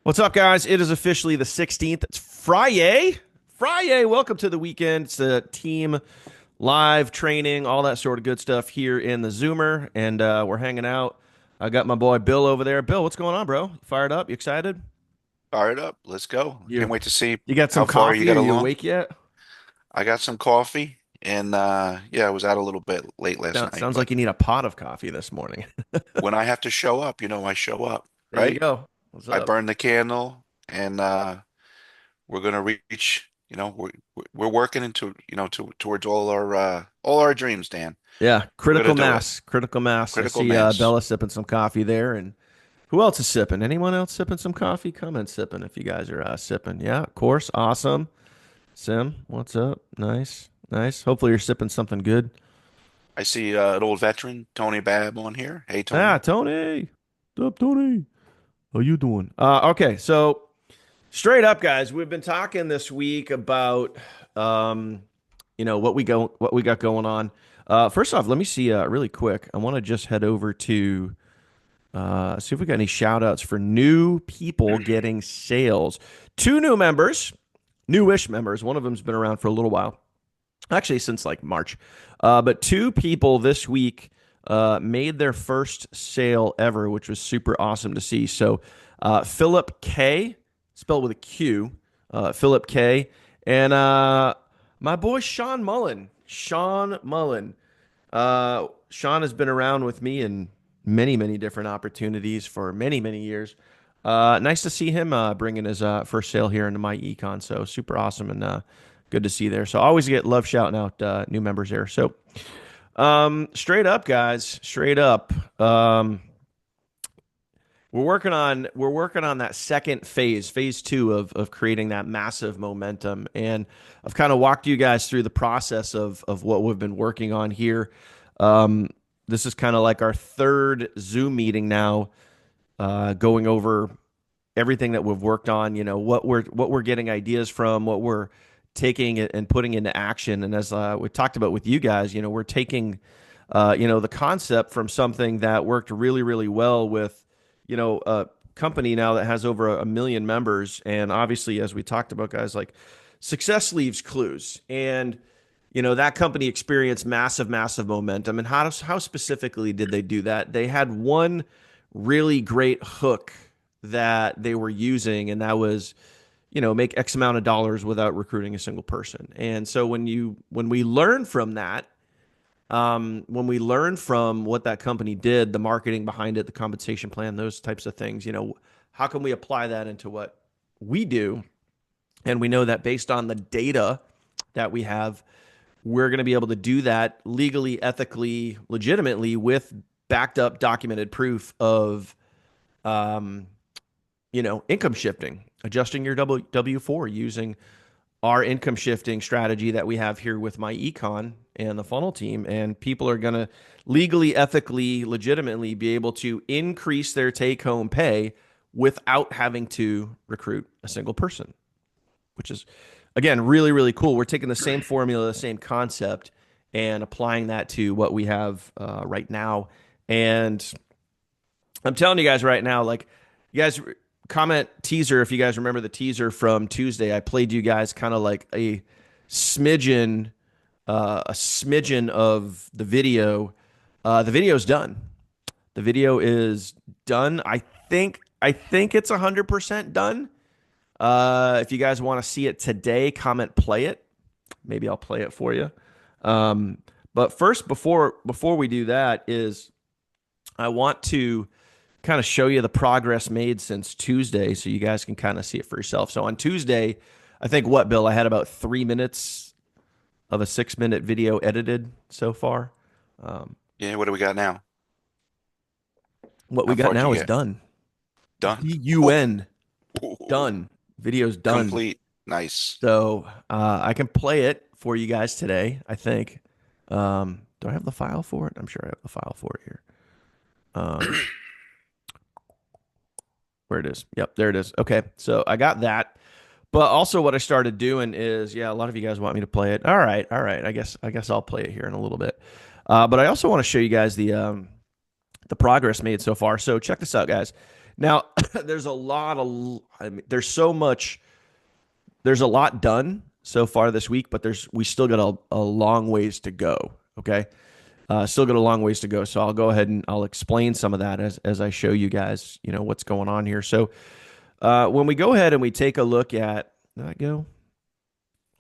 What's up, guys? It is officially the 16th. It's Friday. Friday. Welcome to the weekend. It's the team live training, all that sort of good stuff here in the Zoomer, and we're hanging out. I got my boy Bill over there. Bill, what's going on, bro? Fired up? You excited? Fire it up. Let's go. Can't You wait to see you got some how far you coffee? Are got you along. awake yet? I got some coffee and yeah, I was out a little bit late last night, Sounds but like you need a pot of coffee this morning. when I have to show up, I show up, There you right? go. What's I up? burn the candle and we're gonna reach, we're working towards all our dreams, Dan. Yeah, We're gonna critical do it. mass. Critical mass. I Critical see mass. Bella sipping some coffee there, and who else is sipping? Anyone else sipping some coffee? Come and sipping if you guys are sipping. Yeah, of course. Awesome. Sim, what's up? Nice, nice. Hopefully you're sipping something good. I see an old veteran, Tony Babb, on here. Hey Ah, Tony. Tony. What's up, Tony? How you doing? Okay, so straight up, guys, we've been talking this week about um, what we got going on. First off, let me see really quick. I want to just head over to see if we got any shout outs for new people getting sales. Two new members, newish members. One of them's been around for a little while, actually since like March. But two people this week made their first sale ever, which was super awesome to see. So Philip K, spelled with a Q, Philip K, and my boy Sean Mullen. Sean Mullen. Sean has been around with me in many, many different opportunities for many, many years. Nice to see him bringing his first sale here into my econ. So super awesome and good to see there. So always get love shouting out new members there. So straight up, guys, straight up. We're working on that second phase two of creating that massive momentum. And I've kind of walked you guys through the process of what we've been working on here. Um, this is kind of like our third Zoom meeting now, going over everything that we've worked on, what we're getting ideas from, what we're taking it and putting into action. And as we talked about with you guys, we're taking the concept from something that worked really, really well with, a company now that has over a million members. And obviously, as we talked about, guys, like success leaves clues. And that company experienced massive, massive momentum. And how specifically did they do that? They had one really great hook that they were using, and that was, make X amount of dollars without recruiting a single person. And so when we learn from that, when we learn from what that company did, the marketing behind it, the compensation plan, those types of things, how can we apply that into what we do? And we know that based on the data that we have, we're going to be able to do that legally, ethically, legitimately with backed up documented proof of um, income shifting, adjusting your W-4 using our income shifting strategy that we have here with my econ and the funnel team. And people are going to legally, ethically, legitimately be able to increase their take home pay without having to recruit a single person, which is, again, really, really cool. We're taking the same formula, the same concept, and applying that to what we have right now. And I'm telling you guys right now, like, you guys comment teaser if you guys remember the teaser from Tuesday. I played you guys kind of like smidgen, a smidgen of the video. The video's done. The video is done. I think it's 100% done. If you guys want to see it today, comment play it. Maybe I'll play it for you. But first, before we do that, is I want to kind of show you the progress made since Tuesday so you guys can kind of see it for yourself. So on Tuesday, I think what, Bill, I had about 3 minutes of a 6 minute video edited so far. Um, Yeah, what do we got now? what we How got far did you now is get? done. Done. DUN, done. Video's done. Complete. Nice. So I can play it for you guys today, I think. Do I have the file for it? I'm sure I have the file for it here. Um, where it is. Yep, there it is. Okay, so I got that. But also, what I started doing is, yeah, a lot of you guys want me to play it. All right, all right. I guess I'll play it here in a little bit. But I also want to show you guys the progress made so far. So check this out, guys. Now, there's a lot of, I mean, there's a lot done so far this week, but we still got a long ways to go. Okay. Still got a long ways to go. So I'll go ahead and I'll explain some of that as I show you guys, what's going on here. So when we go ahead and we take a look at, did I go?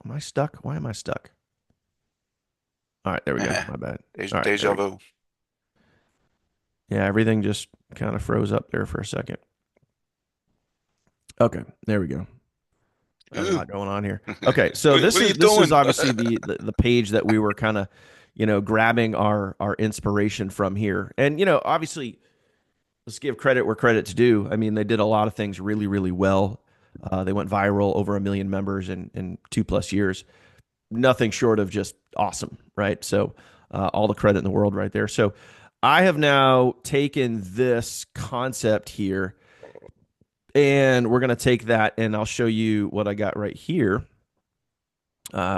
Am I stuck? Why am I stuck? All right, there we go. My bad. All right, there Deja we go. vu. Yeah, everything just kind of froze up there for a second. Okay, there we go. I have a Ooh. lot going on here. Okay, so What this are you is this is doing? obviously the page that we were kind of, grabbing our inspiration from here. And obviously, let's give credit where credit's due. I mean, they did a lot of things really, really well. They went viral, over 1 million members in 2+ years. Nothing short of just awesome, right? So, all the credit in the world right there. So, I have now taken this concept here, and we're going to take that, and I'll show you what I got right here,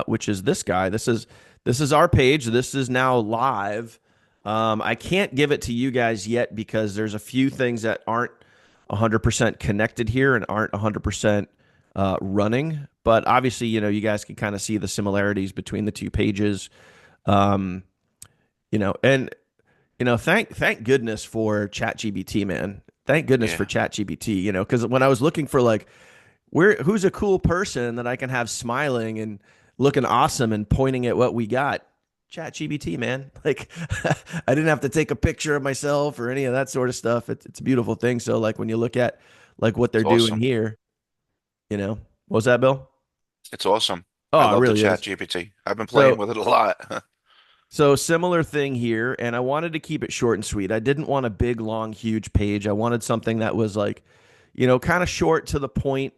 which is this guy. This is our page. This is now live. I can't give it to you guys yet because there's a few things that aren't 100% connected here and aren't 100% running. But obviously, you guys can kind of see the similarities between the two pages. Um, and thank goodness for ChatGPT, man. Thank goodness for Yeah. ChatGPT. Because when I was looking for like who's a cool person that I can have smiling and looking awesome and pointing at what we got, ChatGPT, man. Like I didn't have to take a picture of myself or any of that sort of stuff. It's a beautiful thing. So like when you look at like what they're It's doing awesome. here, what was that, Bill? It's awesome. I Oh, it love the really chat is. GPT. I've been playing So with it a lot. So similar thing here, and I wanted to keep it short and sweet. I didn't want a big, long, huge page. I wanted something that was like, kind of short to the point,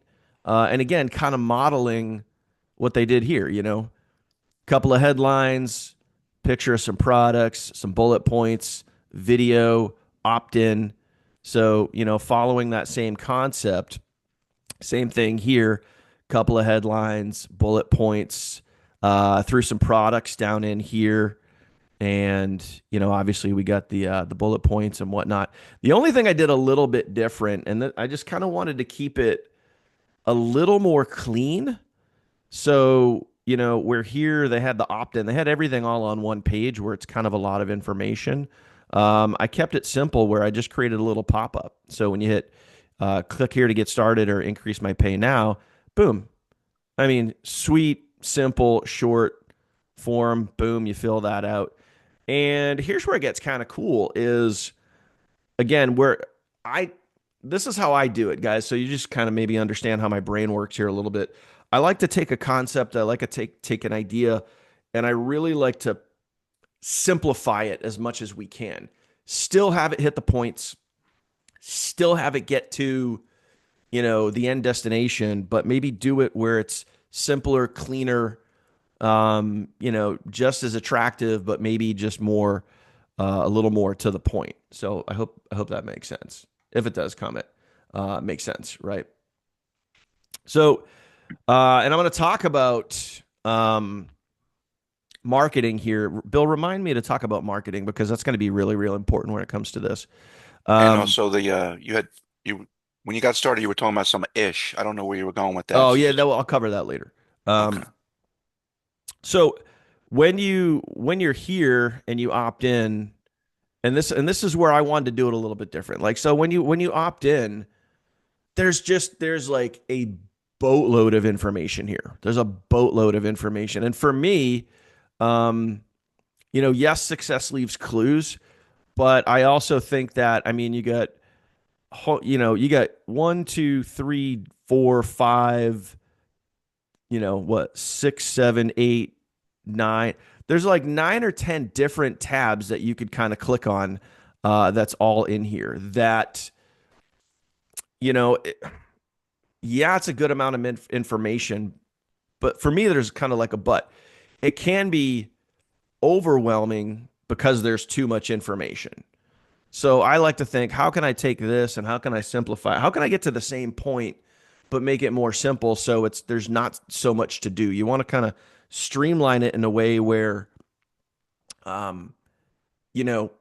and again, kind of modeling what they did here. Couple of headlines, picture of some products, some bullet points, video, opt-in. So following that same concept, same thing here. Couple of headlines, bullet points, threw some products down in here, and obviously we got the bullet points and whatnot. The only thing I did a little bit different, and I just kind of wanted to keep it a little more clean. So where here they had the opt-in, they had everything all on one page where it's kind of a lot of information. I kept it simple where I just created a little pop-up. So when you hit click here to get started or increase my pay now, boom. I mean, sweet, simple, short form. Boom, you fill that out. And here's where it gets kind of cool is again where I this is how I do it, guys. So you just kind of maybe understand how my brain works here a little bit. I like to take a concept, I like to take an idea, and I really like to simplify it as much as we can. Still have it hit the points, still have it get to, the end destination, but maybe do it where it's simpler, cleaner, just as attractive, but maybe just more, a little more to the point. So I hope that makes sense. If it does, comment, makes sense, right? So, and I'm going to talk about marketing here. Bill, remind me to talk about marketing because that's going to be really, really important when it comes to this. And Um, also you when you got started, you were talking about some ish. I don't know where you were going with that. oh So yeah, just no, I'll cover that later. okay. Um, so when you're here and you opt in, and this is where I wanted to do it a little bit different. Like so when you opt in, there's like a boatload of information here. There's a boatload of information. And for me, um, yes, success leaves clues, but I also think that I mean you got one, two, three, four, five, what, six, seven, eight, nine. There's like 9 or 10 different tabs that you could kind of click on. That's all in here. That you know, it, yeah, it's a good amount of information, but for me, there's kind of like a but. It can be overwhelming because there's too much information. So I like to think, how can I take this and how can I simplify? How can I get to the same point, but make it more simple so there's not so much to do. You want to kind of streamline it in a way where, um, you know,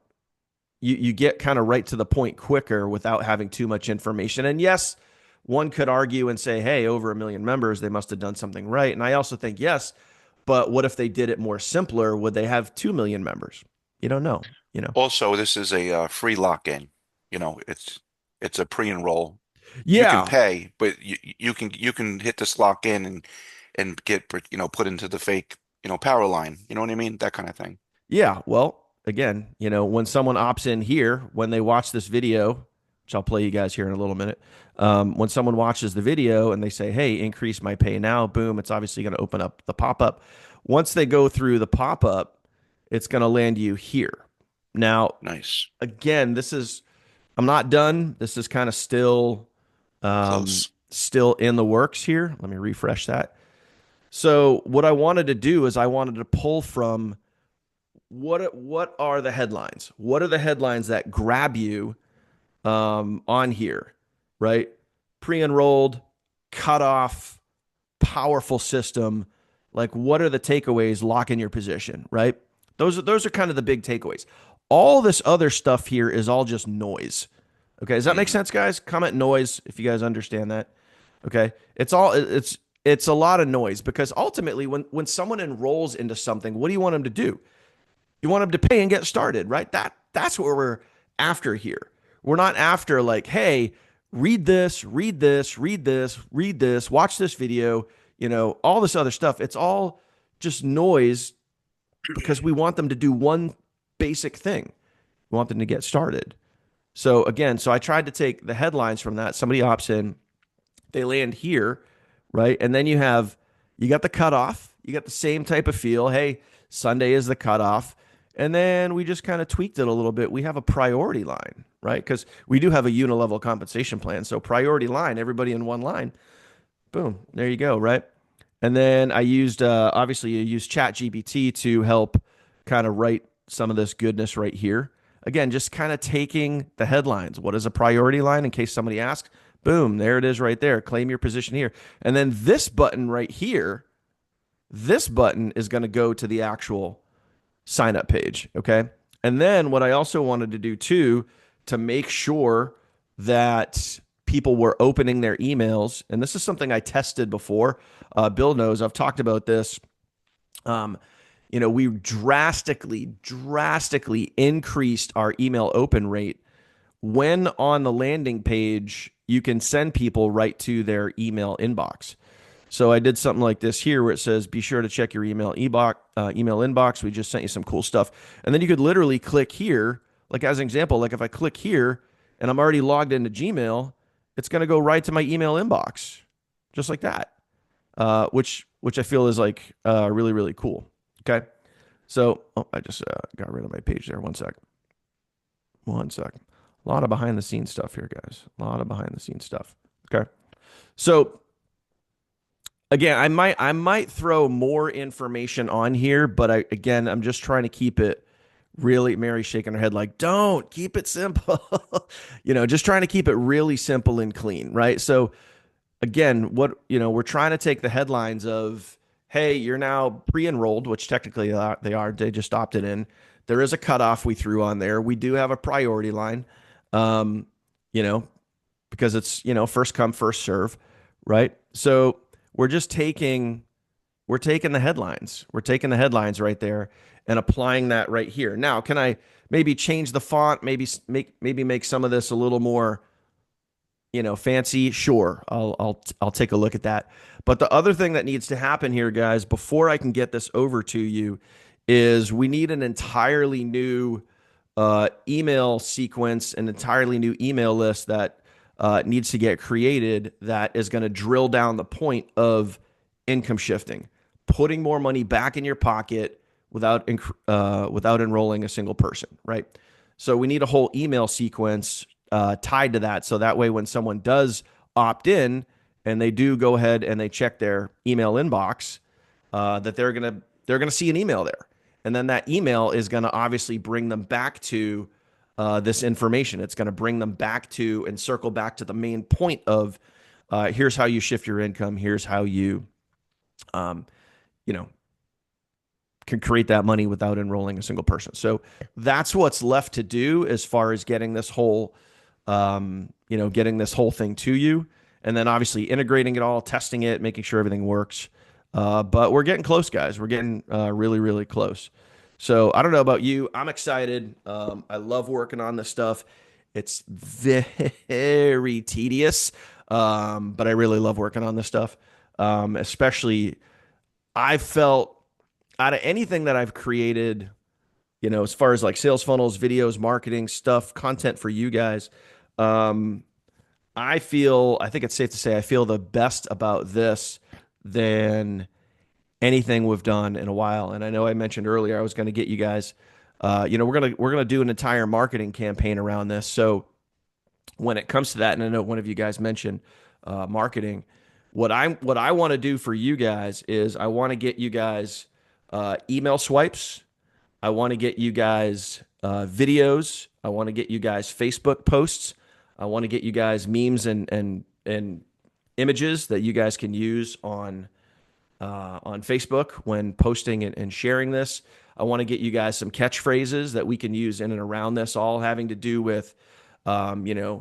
you get kind of right to the point quicker without having too much information. And yes, one could argue and say, hey, over 1 million members, they must have done something right. And I also think yes, but what if they did it more simpler? Would they have 2 million members? You don't know, you know. Also, this is a free lock-in. It's a pre-enroll. You can Yeah, pay, but you can hit this lock-in and get put into the fake power line. You know what I mean? That kind of thing. yeah. Well, again, when someone opts in here, when they watch this video, which I'll play you guys here in a little minute, when someone watches the video and they say, hey, increase my pay now, boom, it's obviously going to open up the pop up. Once they go through the pop up, it's going to land you here. Now, Nice. again, I'm not done. This is kind of Close. still in the works here. Let me refresh that. So, what I wanted to do is I wanted to pull from what are the headlines? What are the headlines that grab you on here, right? Pre-enrolled, cut off, powerful system. Like, what are the takeaways? Lock in your position, right? Those are kind of the big takeaways. All this other stuff here is all just noise. Okay, does that make Hmm. sense, guys? Comment noise if you guys understand that. Okay, it's a lot of noise because ultimately, when someone enrolls into something, what do you want them to do? You want them to pay and get started, right? That's what we're after here. We're not after like, hey, read this, read this, read this, read this, watch this video, all this other stuff. It's all just noise because we want them to do one basic thing. We want them to get started. So again, I tried to take the headlines from that. Somebody opts in, they land here, right? And then you got the cutoff, you got the same type of feel. Hey, Sunday is the cutoff. And then we just kind of tweaked it a little bit. We have a priority line, right? Because we do have a unilevel compensation plan. So priority line, everybody in one line. Boom, there you go, right? And then I used obviously you use Chat GPT to help kind of write some of this goodness right here. Again, just kind of taking the headlines. What is a priority line in case somebody asks? Boom, there it is right there. Claim your position here. And then this button right here, this button is going to go to the actual sign up page. Okay. And then what I also wanted to do too, to make sure that people were opening their emails, and this is something I tested before. Bill knows I've talked about this. Um, we drastically increased our email open rate when on the landing page, you can send people right to their email inbox. So I did something like this here where it says, be sure to check your email inbox. We just sent you some cool stuff. And then you could literally click here, like as an example, like if I click here and I'm already logged into Gmail, it's going to go right to my email inbox, just like that, which I feel is like really, really cool. Okay. So I just got rid of my page there. One sec. One sec. A lot of behind the scenes stuff here, guys. A lot of behind the scenes stuff. Okay. So again, I might throw more information on here, but I'm just trying to keep it really. Mary's shaking her head like, don't keep it simple. Just trying to keep it really simple and clean, right? So again, we're trying to take the headlines of, hey, you're now pre-enrolled, which technically they are. They just opted in. There is a cutoff we threw on there. We do have a priority line, um, you know, because it's, first come, first serve, right? So we're just taking the headlines. We're taking the headlines right there and applying that right here. Now, can I maybe change the font, maybe make some of this a little more fancy? Sure, I'll take a look at that. But the other thing that needs to happen here, guys, before I can get this over to you, is we need an entirely new email sequence, an entirely new email list that needs to get created that is going to drill down the point of income shifting, putting more money back in your pocket without enrolling a single person, right? So we need a whole email sequence tied to that. So that way, when someone does opt in and they do go ahead and they check their email inbox, that they're gonna see an email there, and then that email is gonna obviously bring them back to this information. It's gonna bring them back to and circle back to the main point of here's how you shift your income. Here's how you, um, you know, can create that money without enrolling a single person. So that's what's left to do as far as getting this whole, getting this whole thing to you, and then obviously integrating it all, testing it, making sure everything works. But we're getting close, guys. We're getting really, really close. So I don't know about you. I'm excited. I love working on this stuff. It's very tedious, but I really love working on this stuff. Especially, I felt out of anything that I've created, as far as like sales funnels, videos, marketing stuff, content for you guys, um, I think it's safe to say I feel the best about this than anything we've done in a while. And I know I mentioned earlier I was going to get you guys, we're gonna do an entire marketing campaign around this. So when it comes to that, and I know one of you guys mentioned marketing, what I want to do for you guys is I want to get you guys email swipes. I want to get you guys videos. I want to get you guys Facebook posts. I want to get you guys memes and images that you guys can use on Facebook when posting and sharing this. I want to get you guys some catchphrases that we can use in and around this, all having to do with,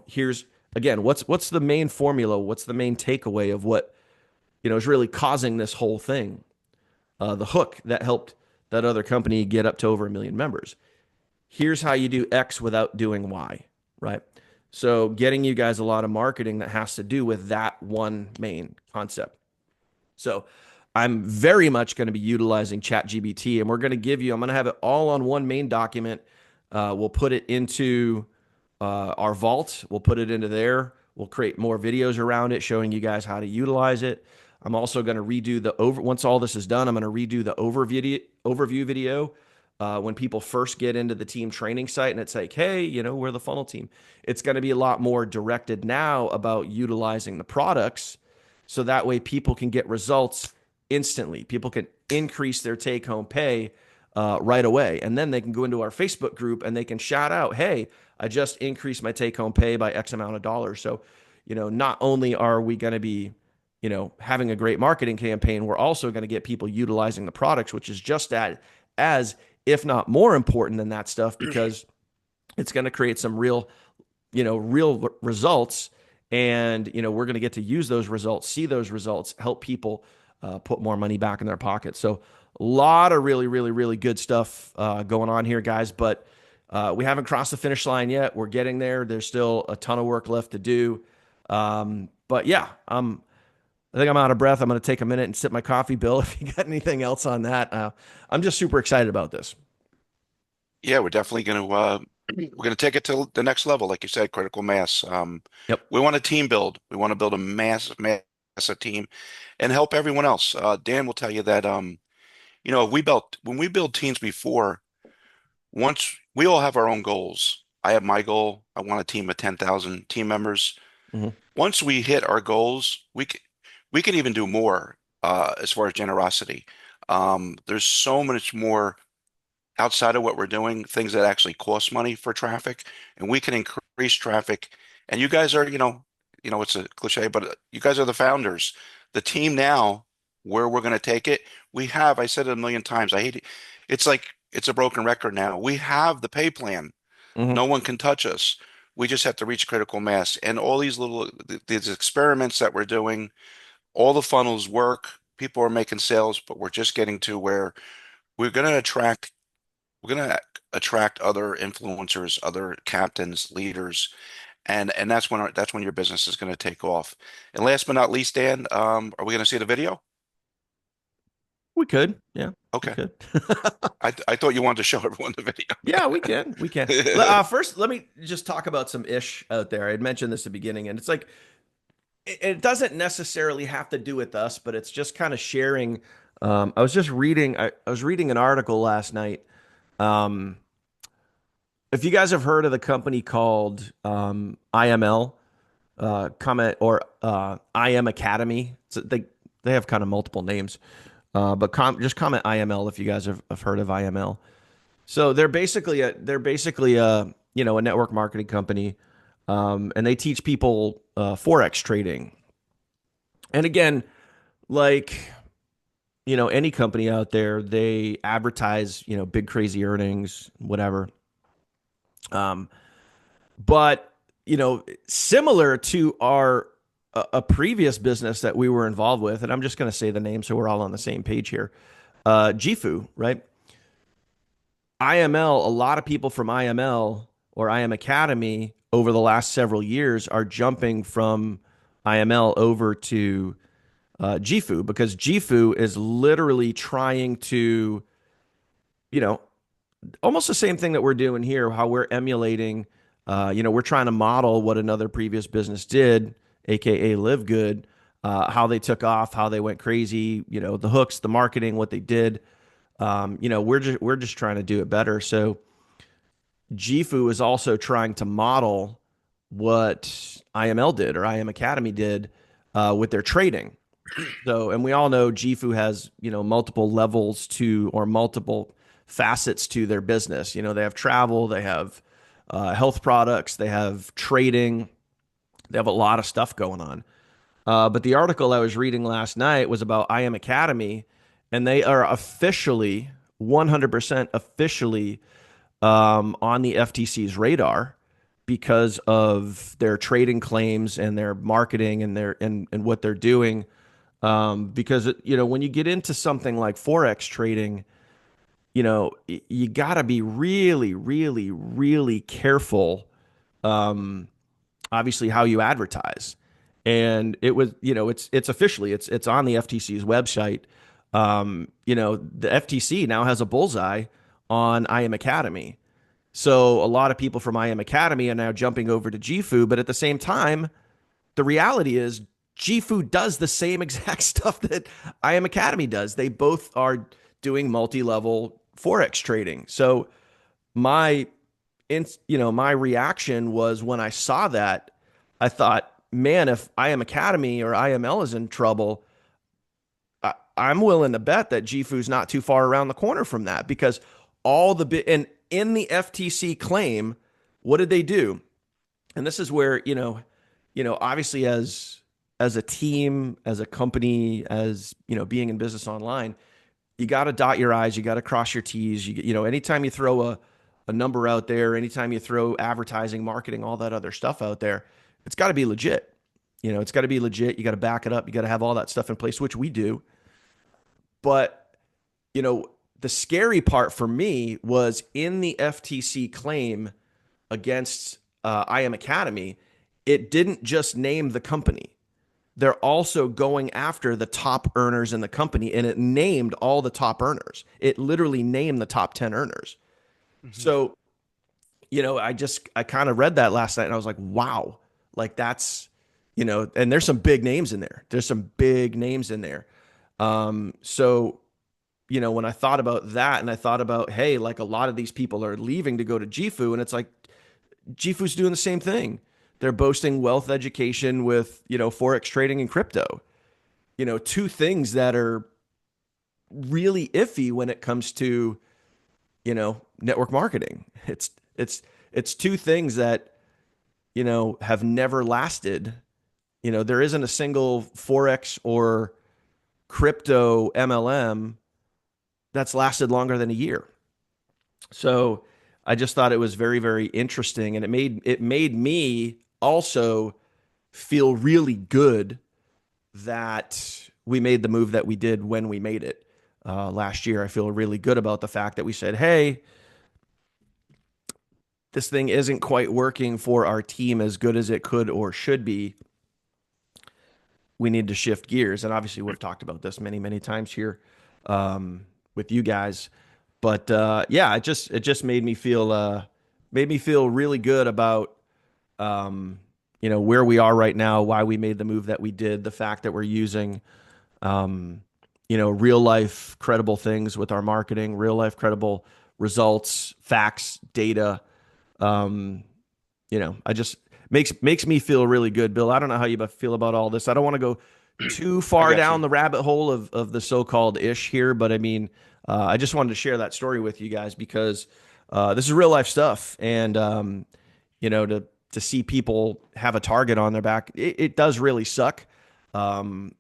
here's again, what's the main formula? What's the main takeaway of what is really causing this whole thing? The hook that helped that other company get up to over 1 million members. Here's how you do X without doing Y, right? So getting you guys a lot of marketing that has to do with that one main concept. So I'm very much going to be utilizing ChatGPT, and I'm going to have it all on one main document. We'll put it into our vault. We'll put it into there. We'll create more videos around it showing you guys how to utilize it. I'm also going to once all this is done, I'm going to redo the overview video when people first get into the team training site and it's like, hey, we're the funnel team. It's going to be a lot more directed now about utilizing the products so that way people can get results instantly. People can increase their take home pay right away. And then they can go into our Facebook group and they can shout out, hey, I just increased my take home pay by X amount of dollars. So, not only are we going to be, having a great marketing campaign, we're also going to get people utilizing the products, which is just as, if not more important than that stuff, because it's going to create some real results. And, we're going to get to use those results, see those results, help people put more money back in their pockets. So a lot of really, really, really good stuff going on here, guys. But we haven't crossed the finish line yet. We're getting there. There's still a ton of work left to do. But yeah, I think I'm out of breath. I'm going to take a minute and sip my coffee. Bill, if you got anything else on that, I'm just super excited about this. Yeah, we're definitely going to we're going to take it to the next level, like you said, critical mass. Yep. We want a team build. We want to build a massive team and help everyone else. Dan will tell you that when we build teams before, once we all have our own goals. I have my goal. I want a team of 10,000 team members. Hmm. Once we hit our goals, we can even do more as far as generosity. There's so much more outside of what we're doing, things that actually cost money for traffic, and we can increase traffic. And you guys are, it's a cliche, but you guys are the founders. The team now, where we're going to take it, I said it a million times. I hate it. It's like it's a broken record now. We have the pay plan. Hmm. No one can touch us. We just have to reach critical mass. And all these experiments that we're doing, all the funnels work. People are making sales, but we're just getting to where we're going to attract we're going to attract other influencers, other captains, leaders, and that's when your business is going to take off. And last but not least, Dan, are we going to see the video? We could. Yeah, we Okay. could. I thought you wanted to show everyone the Yeah, we can. We can. video. First, let me just talk about some ish out there. I had mentioned this at the beginning, and it's like it doesn't necessarily have to do with us, but it's just kind of sharing. I was reading an article last night. Um, if you guys have heard of the company called IML, comment or IM Academy, they have kind of multiple names, but just comment IML if you guys have heard of IML. So they're basically a a network marketing company, and they teach people forex trading. And again, like any company out there, they advertise, big crazy earnings, whatever. Um, but similar to our a previous business that we were involved with, and I'm just going to say the name so we're all on the same page here. Gifu, right? IML, a lot of people from IML or IM Academy over the last several years are jumping from IML over to Gifu because Gifu is literally trying to, you know, almost the same thing that we're doing here, how we're emulating, we're trying to model what another previous business did, AKA Live Good, how they took off, how they went crazy, the hooks, the marketing, what they did. We're just trying to do it better. So Gifu is also trying to model what IML did or IM Academy did with their trading. So, and we all know Gifu has, multiple levels to or multiple facets to their business. They have travel, they have health products, they have trading, they have a lot of stuff going on. But the article I was reading last night was about IM Academy, and they are officially, 100% officially on the FTC's radar because of their trading claims and their marketing and and what they're doing. Because when you get into something like forex trading, you got to be really, really, really careful. Obviously, how you advertise, and it was, it's officially it's on the FTC's website. The FTC now has a bullseye on IM Academy. So a lot of people from IM Academy are now jumping over to Gifu, but at the same time, the reality is Gifu does the same exact stuff that IM Academy does. They both are doing multi-level forex trading. So my my reaction was when I saw that, I thought, man, if IM Academy or IML is in trouble, I'm willing to bet that Gifu's not too far around the corner from that because all the bit and in the FTC claim, what did they do? And this is where, obviously as a team, as a company, as, being in business online, you got to dot your I's, you got to cross your T's. Anytime you throw a number out there, anytime you throw advertising, marketing, all that other stuff out there, it's got to be legit. It's got to be legit. You got to back it up. You got to have all that stuff in place, which we do. But, you know, the scary part for me was in the FTC claim against IM Academy, it didn't just name the company. They're also going after the top earners in the company, and it named all the top earners. It literally named the top 10 earners. Hmm. So, I kind of read that last night and I was like, wow, like that's, and there's some big names in there. There's some big names in there. So, when I thought about that and I thought about, hey, like a lot of these people are leaving to go to Gifu, and it's like, Gifu's doing the same thing. They're boasting wealth education with, forex trading and crypto. Two things that are really iffy when it comes to, network marketing. It's two things that, have never lasted. There isn't a single forex or crypto MLM that's lasted longer than a year. So I just thought it was very, very interesting, and it made me also feel really good that we made the move that we did when we made it last year. I feel really good about the fact that we said, "Hey, this thing isn't quite working for our team as good as it could or should be. We need to shift gears." And obviously, we've talked about this many, many times here with you guys. But yeah, it just made me feel really good about where we are right now, why we made the move that we did, the fact that we're using real life credible things with our marketing, real life credible results, facts, data. Um, I just makes me feel really good, Bill. I don't know how you feel about all this. I don't want to go too I far got down you. the rabbit hole of the so-called ish here, but I mean, I just wanted to share that story with you guys because this is real life stuff, and to see people have a target on their back, it does really suck. Um,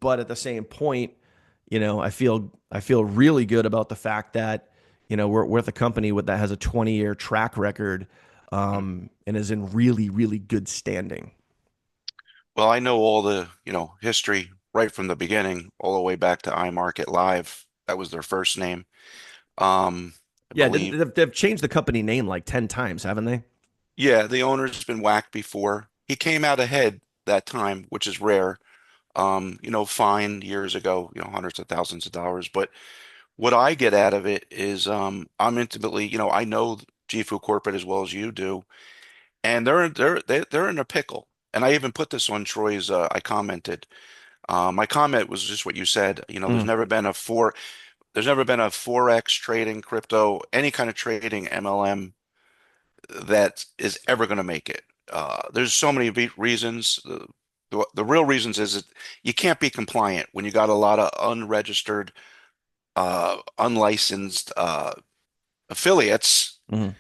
but at the same point, I feel really good about the fact that, we're with a company that has a 20-year track record, Mm. and is in really, really good standing. Well, I know all the, history right from the beginning, all the way back to iMarket Live. That was their first name. I Yeah, didn't believe. they've changed the company name like 10 times, haven't they? Yeah, the owner's been whacked before. He came out ahead that time, which is rare. Fined years ago, hundreds of thousands of dollars. But what I get out of it is I'm intimately, I know Gifu Corporate as well as you do, and they're in a pickle. And I even put this on Troy's. I commented. My comment was just what you said. Mm, there's never been a forex trading crypto, any kind of trading MLM that is ever going to make it. There's so many reasons. The real reasons is that you can't be compliant when you got a lot of unregistered, unlicensed affiliates. mhm.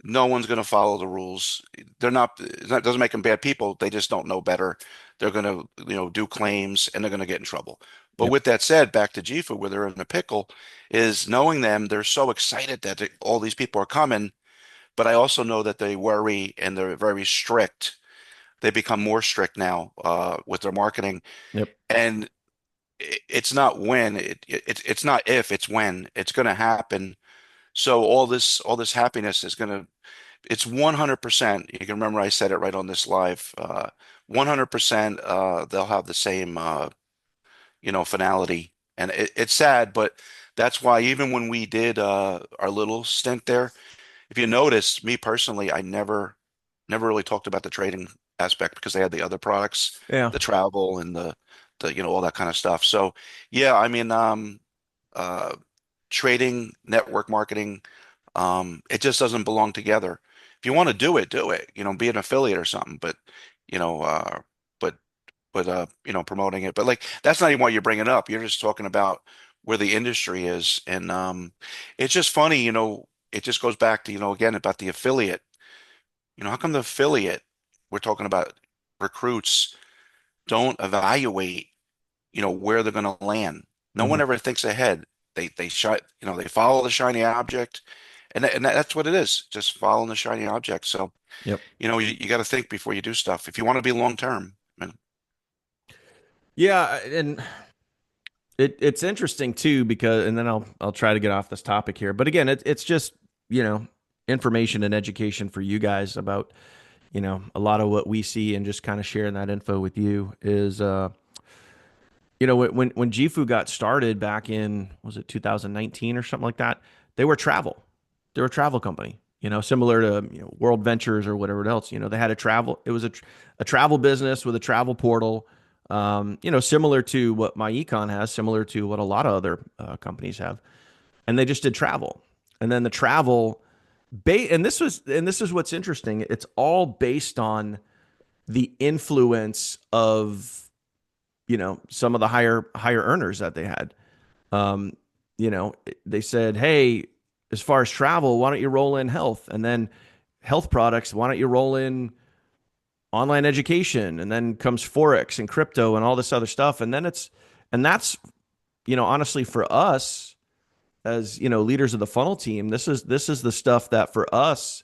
No one's going to follow the rules. It doesn't make them bad people. They just don't know better. They're going to, do claims and they're going to get in trouble. But Yep. with that said, back to Jifu, where they're in a pickle, is knowing them, they're so excited that all these people are coming. But I also know that they worry and they're very strict. They become more strict now with their marketing. Yep. And it's not when, it's not if, it's when it's going to happen. So all this happiness is going to it's 100%. You can remember I said it right on this live. 100% they'll have the same finality. And it's sad, but that's why even when we did our little stint there, if you notice, me personally, I never really talked about the trading aspect because they had the other products, Yeah. the travel and the all that kind of stuff. So yeah, I mean uh trading, network marketing, it just doesn't belong together. If you want to do it, do it. Be an affiliate or something. But you know, uh, but promoting it. But like that's not even what you're bringing up. You're just talking about where the industry is, and it's just funny. It just goes back to again about the affiliate. How come the affiliate? We're talking about recruits don't evaluate where they're going to land. No one Hmm. ever thinks ahead. They follow the shiny object, and that's what it is, just following the shiny object. So, Yep. you got to think before you do stuff if you want to be long term. Yeah, and it's interesting too because, and then I'll try to get off this topic here. But again, it's just, you know, information and education for you guys about, a lot of what we see, and just kind of sharing that info with you is, when Jifu got started back in, was it 2019 or something like that? They were travel. They were a travel company, similar to, World Ventures or whatever else. They had a travel. It was a travel business with a travel portal. Similar to what my econ has, similar to what a lot of other companies have, and they just did travel. And then the travel, and this is what's interesting. It's all based on the influence of, some of the higher earners that they had. Um, they said, hey, as far as travel, why don't you roll in health? And then health products, why don't you roll in online education? And then comes Forex and crypto and all this other stuff. And that's, honestly for us as, leaders of the funnel team, this is the stuff that for us,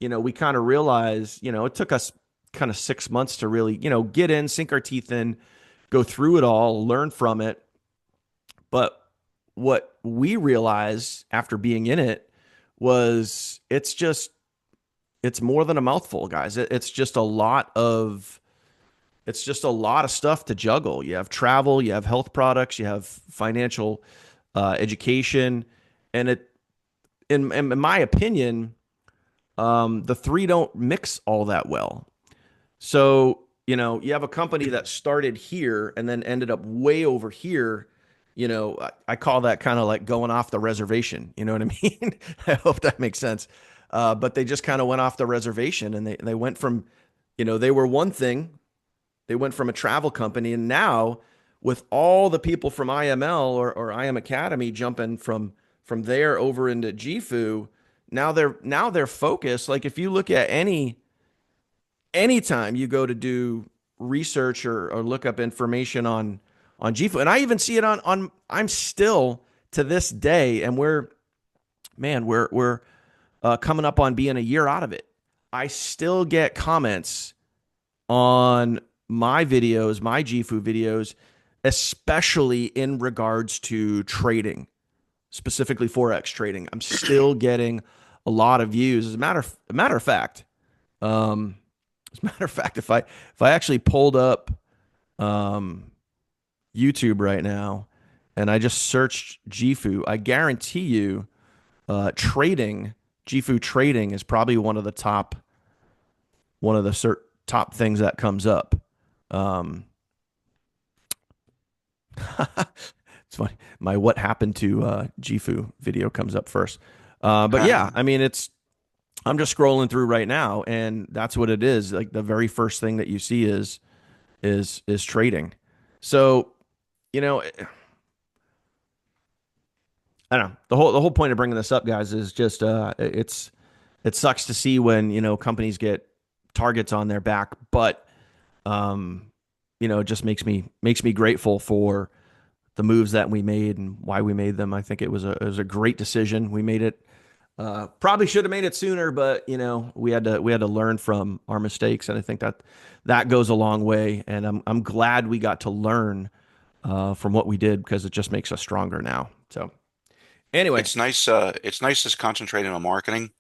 we kind of realize, it took us kind of 6 months to really, get in, sink our teeth in, go through it all, learn from it. But what we realized after being in it was it's more than a mouthful, guys. It's just a lot of stuff to juggle. You have travel, you have health products, you have financial education, and in my opinion, the three don't mix all that well. So, you have a company that started here and then ended up way over here. I call that kind of like going off the reservation. You know what I mean? I hope that makes sense. But they just kind of went off the reservation, and they went from, they were one thing. They went from a travel company, and now with all the people from IML or IM Academy jumping from there over into GFU, now they're focused. Like if you look at anytime you go to do research or look up information on on GFU, and I even see it on. I'm still to this day, and we're coming up on being a year out of it. I still get comments on my videos, my GFU videos, especially in regards to trading, specifically forex trading. I'm still getting a lot of views. As a matter of fact, um, if I actually pulled up um, YouTube right now and I just searched GFU, I guarantee you, trading GFU trading is probably one of the top things that comes up. Um, it's funny. My what happened to GFU video comes up first. But yeah, I mean, I'm just scrolling through right now, and that's what it is. Like the very first thing that you see is trading. So, you know, I don't know. The whole point of bringing this up, guys, is just it sucks to see when companies get targets on their back, but um, it just makes me grateful for the moves that we made and why we made them. I think it was a great decision. We made it. Probably should have made it sooner, but we had to learn from our mistakes, and I think that goes a long way. And I'm glad we got to learn from what we did because it just makes us stronger now. So anyway, It's nice just concentrating on marketing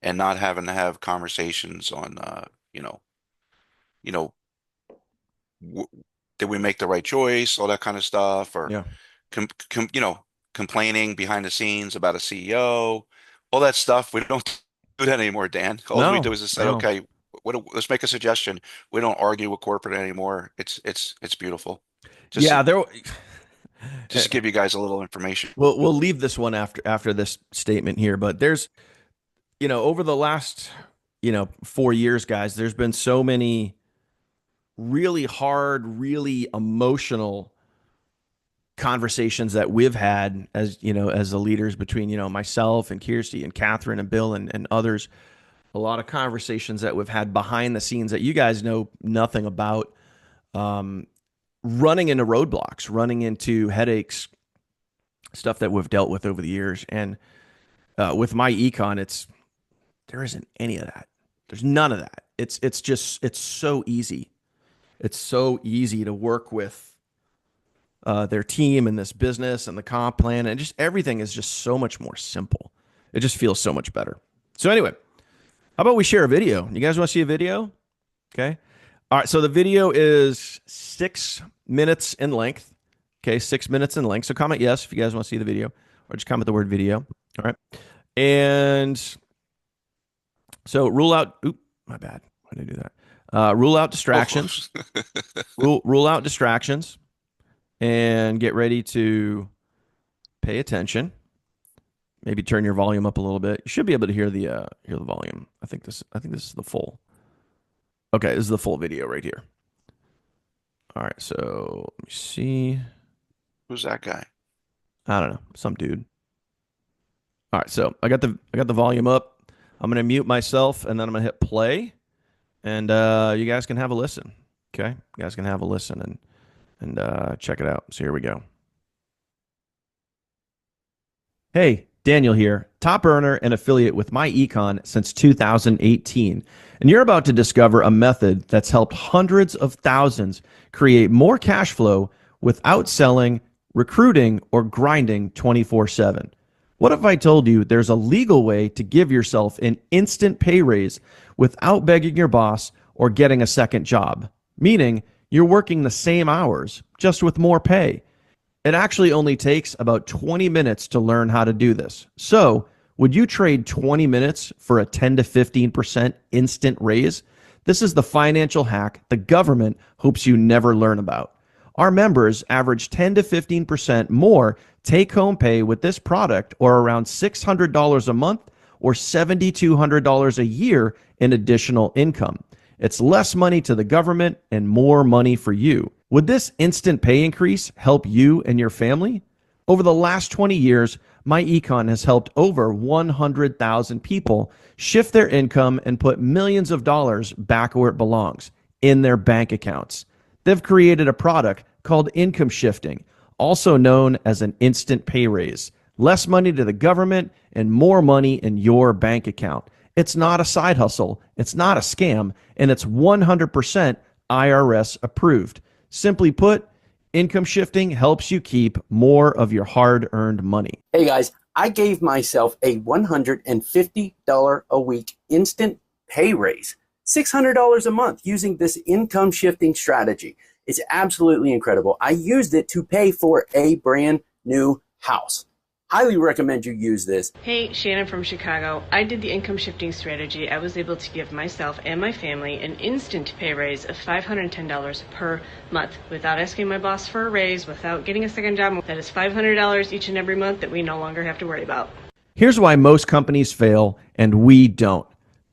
and not having to have conversations on, you know, w did we make the right choice, all that kind of stuff, or yeah, complaining behind the scenes about a CEO, all that stuff. We don't do that anymore, Dan. All we do no, is just say, no, okay, let's make a suggestion. We don't argue with corporate anymore. It's beautiful. Just yeah. just to give you guys a little information. We'll leave this one after this statement here, but there's over the last 4 years, guys, there's been so many really hard, really emotional conversations that we've had as the leaders between myself and Kirsty and Catherine and Bill and others. A lot of conversations that we've had behind the scenes that you guys know nothing about. Um, Running into roadblocks, running into headaches, stuff that we've dealt with over the years, and with my econ, there isn't any of that. There's none of that. It's so easy. It's so easy to work with their team and this business and the comp plan, and just everything is just so much more simple. It just feels so much better. So anyway, how about we share a video? You guys want to see a video? Okay. All right. So the video is 6 minutes in length. Okay, 6 minutes in length. So comment yes if you guys want to see the video, or just comment the word video. All right. And so rule out. Oop, my bad. Why did I do that? Rule out distractions. Oh, Rule out distractions, and get ready to pay attention. Maybe turn your volume up a little bit. You should be able to hear the volume. I think this is the full. Okay, this is the full video right here. All right, so let me see. who's that guy? I don't know, some dude. All right, so I got the volume up. I'm gonna mute myself, and then I'm gonna hit play, and you guys can have a listen. Okay, you guys can have a listen and check it out. So here we go. Hey, Daniel here, top earner and affiliate with MyEcon since 2018. And you're about to discover a method that's helped hundreds of thousands create more cash flow without selling, recruiting, or grinding 24/7. What if I told you there's a legal way to give yourself an instant pay raise without begging your boss or getting a second job? Meaning you're working the same hours, just with more pay. It actually only takes about 20 minutes to learn how to do this. So, would you trade 20 minutes for a 10 to 15% instant raise? This is the financial hack the government hopes you never learn about. Our members average 10 to 15% more take home pay with this product, or around $600 a month or $7,200 a year in additional income. It's less money to the government and more money for you. Would this instant pay increase help you and your family? Over the last 20 years, MyEcon has helped over 100,000 people shift their income and put millions of dollars back where it belongs, in their bank accounts. They've created a product called income shifting, also known as an instant pay raise. Less money to the government and more money in your bank account. It's not a side hustle, it's not a scam, and it's 100% IRS approved. Simply put, income shifting helps you keep more of your hard earned money. Hey guys, I gave myself a $150 a week instant pay raise, $600 a month using this income shifting strategy. It's absolutely incredible. I used it to pay for a brand new house. Highly recommend you use this. Hey, Shannon from Chicago. I did the income shifting strategy. I was able to give myself and my family an instant pay raise of $510 per month without asking my boss for a raise, without getting a second job. That is $500 each and every month that we no longer have to worry about. Here's why most companies fail and we don't.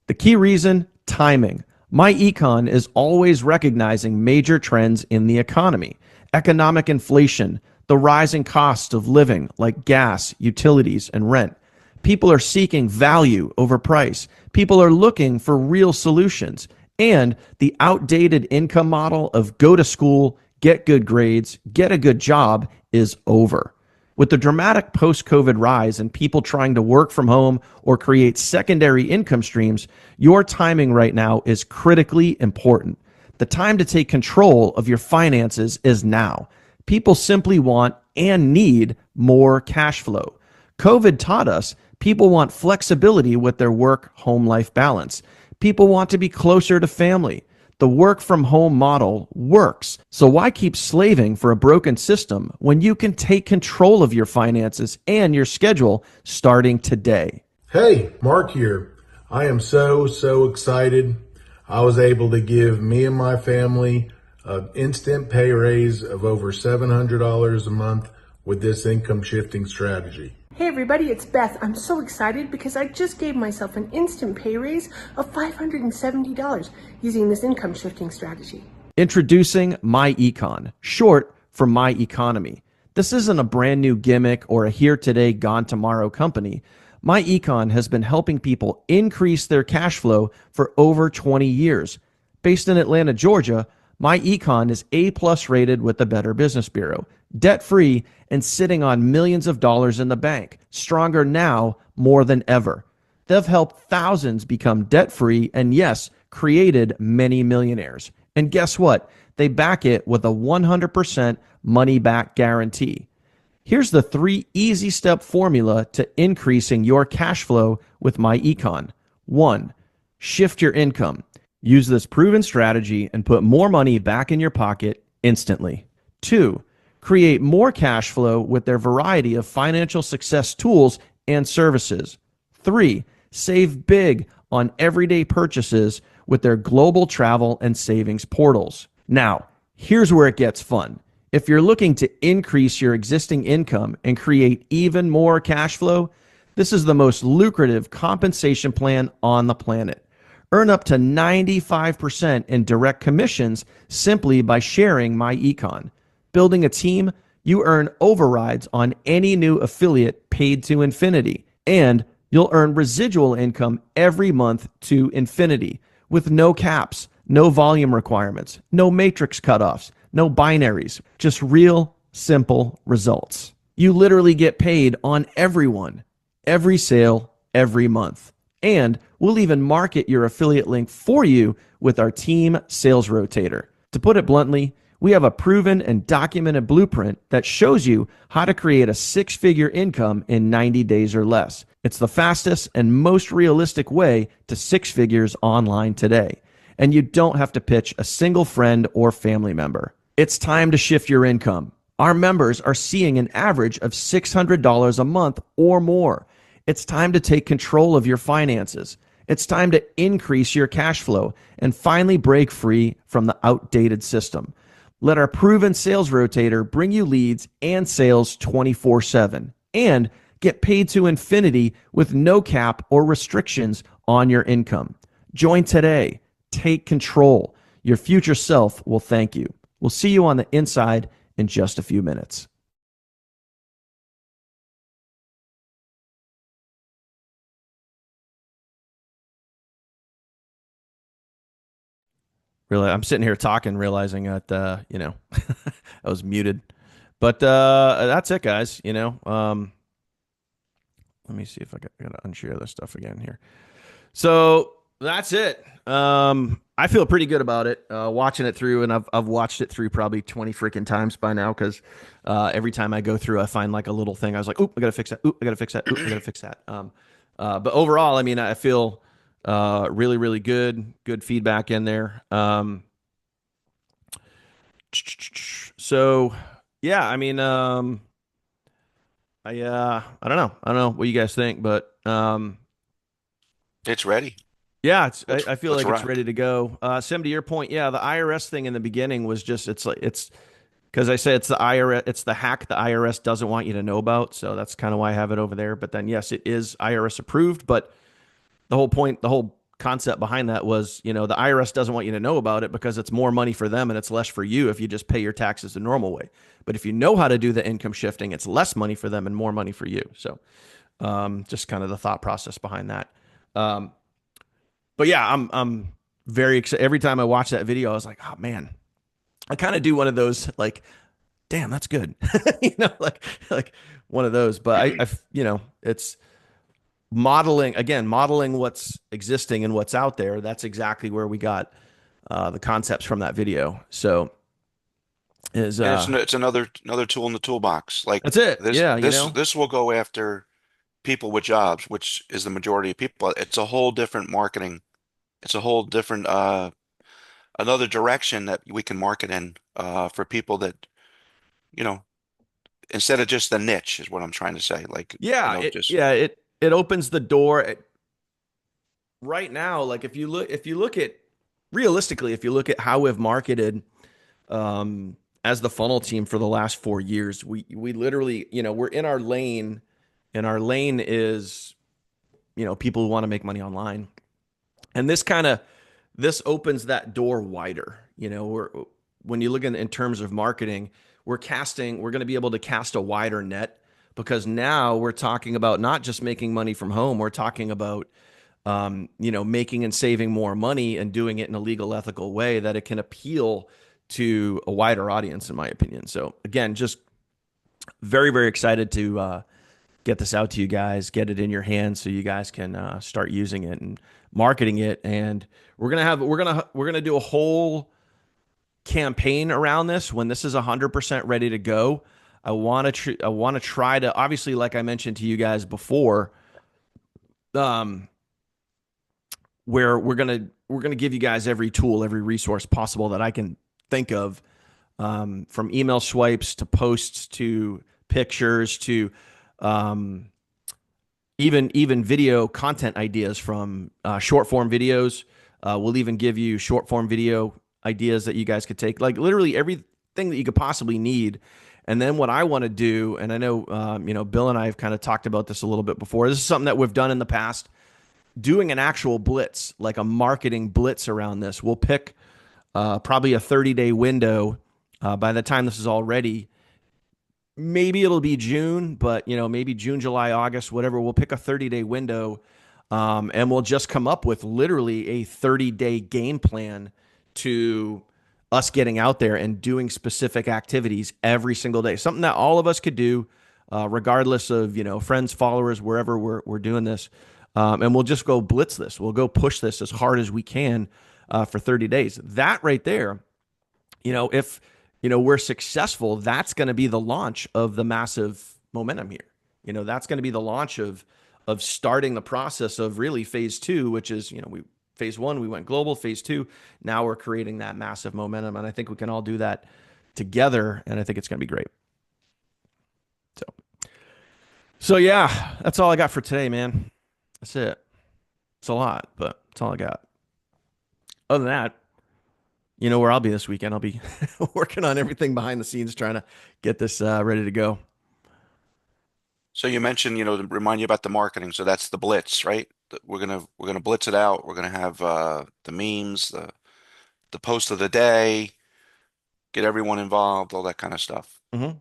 The key reason: timing. My econ is always recognizing major trends in the economy: economic inflation, the rising cost of living like gas, utilities, and rent. People are seeking value over price. People are looking for real solutions. And the outdated income model of go to school, get good grades, get a good job is over. With the dramatic post COVID rise and people trying to work from home or create secondary income streams, your timing right now is critically important. The time to take control of your finances is now. People simply want and need more cash flow. COVID taught us people want flexibility with their work-home life balance. People want to be closer to family. The work from home model works. So why keep slaving for a broken system when you can take control of your finances and your schedule starting today? Hey, Mark here. I am so excited. I was able to give me and my family an instant pay raise of over $700 a month with this income shifting strategy. Hey everybody, it's Beth. I'm so excited because I just gave myself an instant pay raise of $570 using this income shifting strategy. Introducing My Econ, short for My Economy. This isn't a brand new gimmick or a here today, gone tomorrow company. My Econ has been helping people increase their cash flow for over 20 years. Based in Atlanta, Georgia, My Econ is A+ rated with the Better Business Bureau, debt-free, and sitting on millions of dollars in the bank, stronger now more than ever. They've helped thousands become debt-free and, yes, created many millionaires. And guess what? They back it with a 100% money-back guarantee. Here's the 3 easy-step formula to increasing your cash flow with My Econ. 1. Shift your income. Use this proven strategy and put more money back in your pocket instantly. 2. Create more cash flow with their variety of financial success tools and services. 3. Save big on everyday purchases with their global travel and savings portals. Now, here's where it gets fun. If you're looking to increase your existing income and create even more cash flow, this is the most lucrative compensation plan on the planet. Earn up to 95% in direct commissions simply by sharing My Econ. Building a team, you earn overrides on any new affiliate paid to infinity. And you'll earn residual income every month to infinity with no caps, no volume requirements, no matrix cutoffs, no binaries, just real, simple results. You literally get paid on everyone, every sale, every month. And we'll even market your affiliate link for you with our team sales rotator. To put it bluntly, we have a proven and documented blueprint that shows you how to create a 6-figure income in 90 days or less. It's the fastest and most realistic way to 6 figures online today. And you don't have to pitch a single friend or family member. It's time to shift your income. Our members are seeing an average of $600 a month or more. It's time to take control of your finances. It's time to increase your cash flow and finally break free from the outdated system. Let our proven sales rotator bring you leads and sales 24/7 and get paid to infinity with no cap or restrictions on your income. Join today. Take control. Your future self will thank you. We'll see you on the inside in just a few minutes. Really, I'm sitting here talking, realizing that I was muted. But that's it, guys. Let me see if gotta unshare this stuff again here. So that's it. I feel pretty good about it. Watching it through, and I've watched it through probably 20 freaking times by now because every time I go through, I find like a little thing. I was like, "Oop, I gotta fix that. Oop, I gotta fix that. Oop, I gotta fix that." But overall, I mean, I feel really, really good. Good feedback in there. So yeah, I mean, I don't know. I don't know what you guys think, but It's ready. yeah, Let's I feel let's like it's rock. ready to go. Sim, to your point, yeah, the IRS thing in the beginning was just it's because I say it's the IRS, it's the hack the IRS doesn't want you to know about. So that's kind of why I have it over there. But then yes, it is IRS approved. But the whole point, the whole concept behind that was, the IRS doesn't want you to know about it because it's more money for them and it's less for you if you just pay your taxes the normal way. But if you know how to do the income shifting, it's less money for them and more money for you. So just kind of the thought process behind that. Um, but yeah, I'm very excited. Every time I watch that video, I was like, oh man, I kind of do one of those like, damn, that's good, like one of those. But it's modeling what's existing and what's out there. That's exactly where we got the concepts from that video. So is And it's another tool in the toolbox. Like that's it. this Yeah, this this will go after people with jobs, which is the majority of people. It's a whole different marketing. It's a whole different another direction that we can market in for people that, you know, instead of just the niche is what I'm trying to say. Like, yeah, just it opens the door right now. Like if you look at realistically, if you look at how we've marketed as the funnel team for the last 4 years, we literally, we're in our lane, and our lane is, people who want to make money online. And this opens that door wider. When you look in terms of marketing, we're going to be able to cast a wider net because now we're talking about not just making money from home. We're talking about making and saving more money and doing it in a legal, ethical way that it can appeal to a wider audience, in my opinion. So again, just very, very excited to get this out to you guys, get it in your hands so you guys can start using it and marketing it. And we're gonna do a whole campaign around this when this is 100% ready to go. I want to try to, obviously, like I mentioned to you guys before, um, where we're gonna give you guys every tool, every resource possible that I can think of, from email swipes to posts to pictures to um, even video content ideas from short form videos. We'll even give you short form video ideas that you guys could take, like literally everything that you could possibly need. And then what I want to do, and I know Bill and I have kind of talked about this a little bit before. This is something that we've done in the past. Doing an actual blitz, like a marketing blitz around this. We'll pick probably a 30-day window. By the time this is all ready, maybe it'll be June, but maybe June, July, August, whatever. We'll pick a 30-day window, and we'll just come up with literally a 30-day game plan to us getting out there and doing specific activities every single day. Something that all of us could do, regardless of friends, followers, wherever we're doing this. And we'll just go blitz this. We'll go push this as hard as we can for 30 days. That right there, if we're successful, that's going to be the launch of the massive momentum here. That's going to be the launch of starting the process of really phase two, which is phase one, we went global. Phase two, now we're creating that massive momentum, and I think we can all do that together, and I think it's going to be great. So yeah, that's all I got for today, man. That's it. It's a lot, but that's all I got. Other than that, you know where I'll be this weekend. I'll be working on everything behind the scenes, trying to get this ready to go. so you mentioned, to remind you about the marketing. So that's the blitz, right? We're gonna blitz it out. We're gonna have the memes, the post of the day, get everyone involved, all that kind of stuff. Mm-hmm.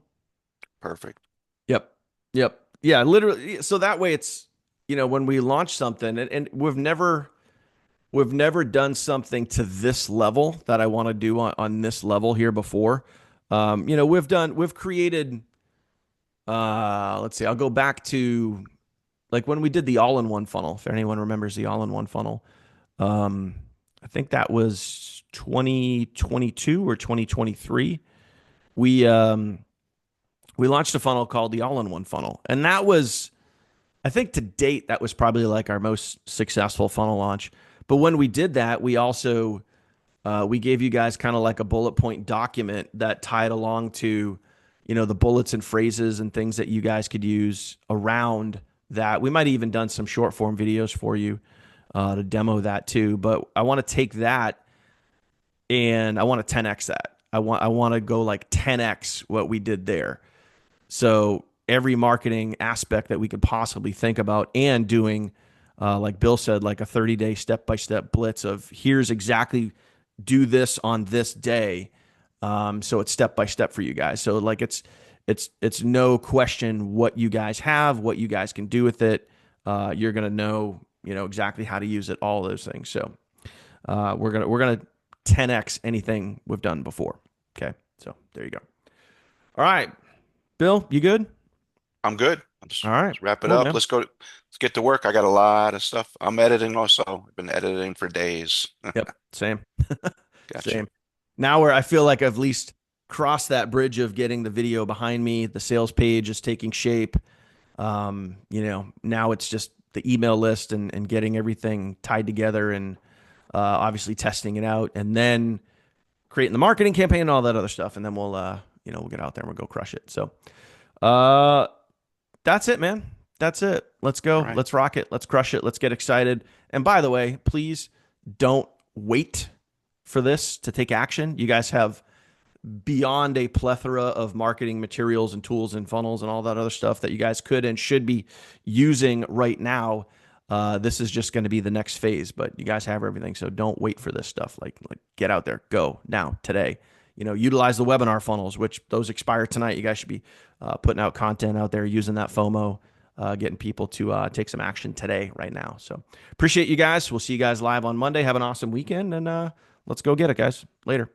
Perfect. Yep. Yep. Yeah. Literally. So that way, it's when we launch something, and we've never. we've never done something to this level that I want to do on this level here before. We've created, let's see, I'll go back to like when we did the all-in-one funnel, if anyone remembers the all-in-one funnel. Um, I think that was 2022 or 2023. We launched a funnel called the all-in-one funnel. And that was, I think to date, that was probably like our most successful funnel launch. But when we did that, we also we gave you guys kind of like a bullet point document that tied along to, the bullets and phrases and things that you guys could use around that. We might have even done some short form videos for you to demo that too. But I want to take that and I want to 10x that. I want to go like 10x what we did there. So every marketing aspect that we could possibly think about and doing, like Bill said, like a 30-day step-by-step blitz of here's exactly do this on this day. So it's step-by-step for you guys. So like it's no question what you guys have, what you guys can do with it. You're going to know, exactly how to use it, all those things. So we're going to 10x anything we've done before. Okay. So there you go. All right. Bill, you good? I'm good. I'll just All right. let's wrap it Cool, up. man. Let's go. Let's get to work. I got a lot of stuff. I'm editing also. I've been editing for days. Yep. Same. Gotcha. Same. Now where I feel like I've at least crossed that bridge of getting the video behind me, the sales page is taking shape. Now it's just the email list and getting everything tied together and obviously testing it out and then creating the marketing campaign and all that other stuff. And then we'll get out there and we'll go crush it. So, uh, that's it, man. That's it. Let's go. All right. Let's rock it. Let's crush it. Let's get excited. And by the way, please don't wait for this to take action. You guys have beyond a plethora of marketing materials and tools and funnels and all that other stuff that you guys could and should be using right now. This is just going to be the next phase, but you guys have everything. So don't wait for this stuff. Like get out there, go now, today. Utilize the webinar funnels, which those expire tonight. You guys should be putting out content out there, using that FOMO, getting people to take some action today, right now. So appreciate you guys. We'll see you guys live on Monday. Have an awesome weekend, and let's go get it, guys. Later.